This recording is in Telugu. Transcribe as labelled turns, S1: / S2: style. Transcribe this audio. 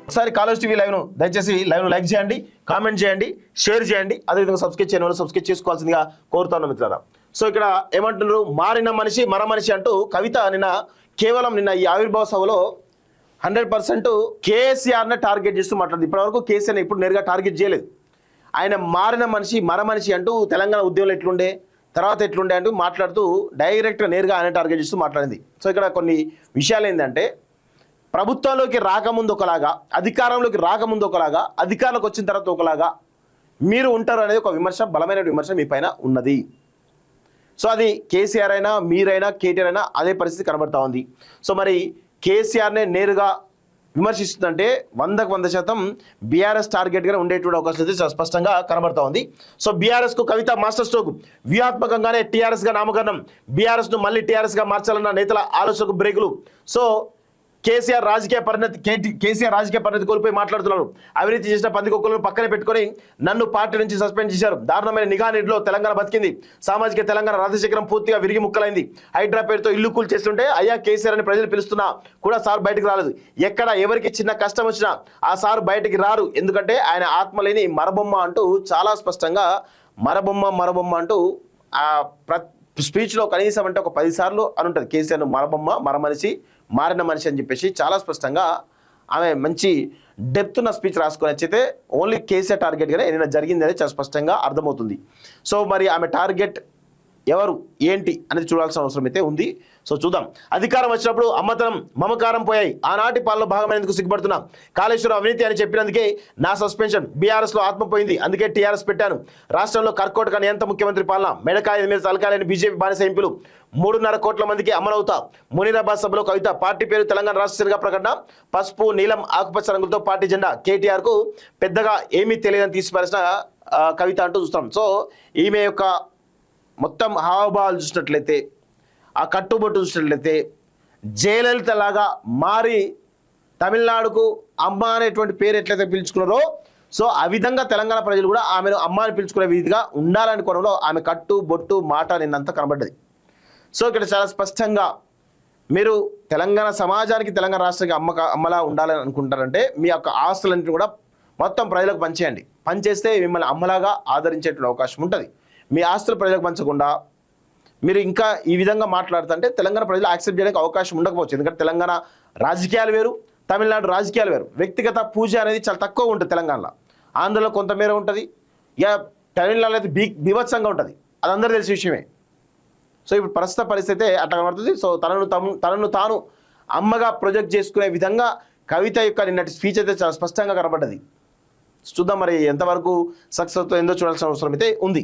S1: ఒకసారి కాలేజ్ టీవీ లైవ్ను దయచేసి లైవ్ను లైక్ చేయండి, కామెంట్ చేయండి, షేర్ చేయండి. అదేవిధంగా సబ్స్క్రైబ్ చేయని వాళ్ళు సబ్స్క్రైబ్ చేసుకోవాల్సిందిగా కోరుతాను మిత్రులారా. సో ఇక్కడ ఏమంటున్నారు, మారిన మనిషి మర మనిషి అంటూ కవిత నిన్న ఈ ఆవిర్భావ సభలో 100% కేసీఆర్ని టార్గెట్ చేస్తూ మాట్లాడింది. ఇప్పటివరకు కేసీఆర్ని ఇప్పుడు నేరుగా టార్గెట్ చేయలేదు. ఆయన మారిన మనిషి మర మనిషి అంటూ తెలంగాణ ఉద్యమంలో ఎట్లుండే తర్వాత ఎట్లుండే అంటూ మాట్లాడుతూ డైరెక్ట్గా నేరుగా ఆయన టార్గెట్ చేస్తూ మాట్లాడింది. సో ఇక్కడ కొన్ని విషయాలు ఏంటంటే, ప్రభుత్వంలోకి రాకముందు ఒకలాగా, అధికారంలోకి రాకముందు ఒకలాగా, అధికారంలోకి వచ్చిన తర్వాత ఒకలాగా మీరు ఉంటారు అనేది ఒక విమర్శ, బలమైన విమర్శ మీ పైన ఉన్నది. సో అది కేసీఆర్ అయినా మీరైనా కేటీఆర్ అయినా అదే పరిస్థితి కనబడతా ఉంది. సో మరి కేసీఆర్నే నేరుగా విమర్శిస్తుందంటే 100% బీఆర్ఎస్ టార్గెట్గా ఉండేటువంటి అవకాశం అయితే చాలా స్పష్టంగా కనబడతా ఉంది. సో బీఆర్ఎస్కు కవిత మాస్టర్ స్ట్రోక్, వ్యూహాత్మకంగానే టీఆర్ఎస్గా నామకరణం, బీఆర్ఎస్ను మళ్ళీ టీఆర్ఎస్గా మార్చాలన్న నేతల ఆలోచనకు బ్రేకులు. సో కేసీఆర్ రాజకీయ పరిణతి కోల్పోయి మాట్లాడుతున్నారు. అవినీతి చేసిన పందికొక్కులను పక్కనే పెట్టుకొని నన్ను పార్టీ నుంచి సస్పెండ్ చేశారు. దారుణమైన నిఘా నీటిలో తెలంగాణ బతికింది. సామాజిక తెలంగాణ రాజశేఖరం పూర్తిగా విరిగి ముక్కలైంది. హైడ్రా పేరుతో ఇల్లు కూల్ చేస్తుంటే అయ్యా కేసీఆర్ అని ప్రజలు పిలుస్తున్నా కూడా సార్ బయటకు రాలేదు. ఎక్కడ ఎవరికి చిన్న కష్టం వచ్చినా ఆ సార్ బయటికి రారు. ఎందుకంటే ఆయన ఆత్మలేని మరబొమ్మ అంటూ చాలా స్పష్టంగా మరబొమ్మ అంటూ ఆ స్పీచ్లో కనీసం అంటే ఒక 10 సార్లు అని ఉంటుంది కేసీఆర్ మరబొమ్మ, మరమనిషి, మారిన మనిషి అని చెప్పేసి చాలా స్పష్టంగా ఆమె మంచి డెప్త్ ఉన్న స్పీచ్ రాసుకొని వచ్చైతే ఓన్లీ కేసీఆర్ టార్గెట్గానే ఏదైనా జరిగింది అనేది చాలా స్పష్టంగా అర్థమవుతుంది. సో మరి ఆమె టార్గెట్ ఎవరు ఏంటి అనేది చూడాల్సిన అవసరం అయితే ఉంది. సో చూద్దాం. అధికారం వచ్చినప్పుడు అమ్మతనం మమకారం పోయాయి. ఆనాటి పాలన భాగమైనందుకు సిగ్గుపడుతున్నా. కాళేశ్వరం అవినీతి అని చెప్పినందుకే నా సస్పెన్షన్. బీఆర్ఎస్లో ఆత్మ పోయింది, అందుకే టీఆర్ఎస్ పెట్టాను. రాష్ట్రంలో కర్కోటక నియంత ముఖ్యమంత్రి పాలన, మెడకాయ మీద తలకాయలేని బీజేపీ బానిస ఎంపీలు, 3.5 కోట్ల మందికి అమలవుతా. మునీరాబాద్ సభలో కవిత, పార్టీ పేరు తెలంగాణ రాష్ట్రంగా ప్రకటన, పసుపు నీలం ఆకుపచ్చ రంగులతో పార్టీ జెండా. కేటీఆర్కు పెద్దగా ఏమీ తెలియదని తీసిపారేసిన కవిత అంటూ చూస్తాం. సో ఈమె యొక్క మొత్తం హావభావాలు చూసినట్లయితే, ఆ కట్టుబొట్టు చూసినట్లయితే జయలలిత లాగా మారి తమిళనాడుకు అమ్మ అనేటువంటి పేరు ఎట్లయితే పిలుచుకున్నారో, సో ఆ విధంగా తెలంగాణ ప్రజలు కూడా ఆమెను అమ్మ అని పిలుచుకునే విధిగా ఉండాలనుకోవడంలో ఆమె కట్టు బొట్టు మాట నిన్నంతా కనబడ్డది. సో ఇక్కడ చాలా స్పష్టంగా మీరు తెలంగాణ సమాజానికి తెలంగాణ రాష్ట్రానికి అమ్మలా ఉండాలని అనుకుంటారంటే మీ యొక్క ఆస్తులన్నింటినీ కూడా మొత్తం ప్రజలకు పంచేయండి. పనిచేస్తే మిమ్మల్ని అమ్మలాగా ఆదరించేటువంటి అవకాశం ఉంటుంది. మీ ఆస్తులు ప్రజలకు పంచకుండా మీరు ఇంకా ఈ విధంగా మాట్లాడుతుంటే తెలంగాణ ప్రజలు యాక్సెప్ట్ చేయడానికి అవకాశం ఉండకపోవచ్చు. ఎందుకంటే తెలంగాణ రాజకీయాలు వేరు, తమిళనాడు రాజకీయాలు వేరు. వ్యక్తిగత పూజ అనేది చాలా తక్కువ ఉంటుంది తెలంగాణలో. ఆంధ్రలో కొంతమేర ఉంటుంది, ఇక తమిళనాడులో అయితే బీభత్సంగా ఉంటుంది. అది అందరూ తెలిసిన విషయమే. సో ఇప్పుడు ప్రస్తుత పరిస్థితి అట్లా కనబడుతుంది. సో తనను తాను అమ్మగా ప్రొజెక్ట్ చేసుకునే విధంగా కవిత యొక్క నిన్నటి స్పీచ్ అయితే చాలా స్పష్టంగా కనబడ్డది. చూద్దాం మరి ఎంతవరకు సక్సెస్ అవుతుందో చూడాల్సిన అవసరం అయితే ఉంది.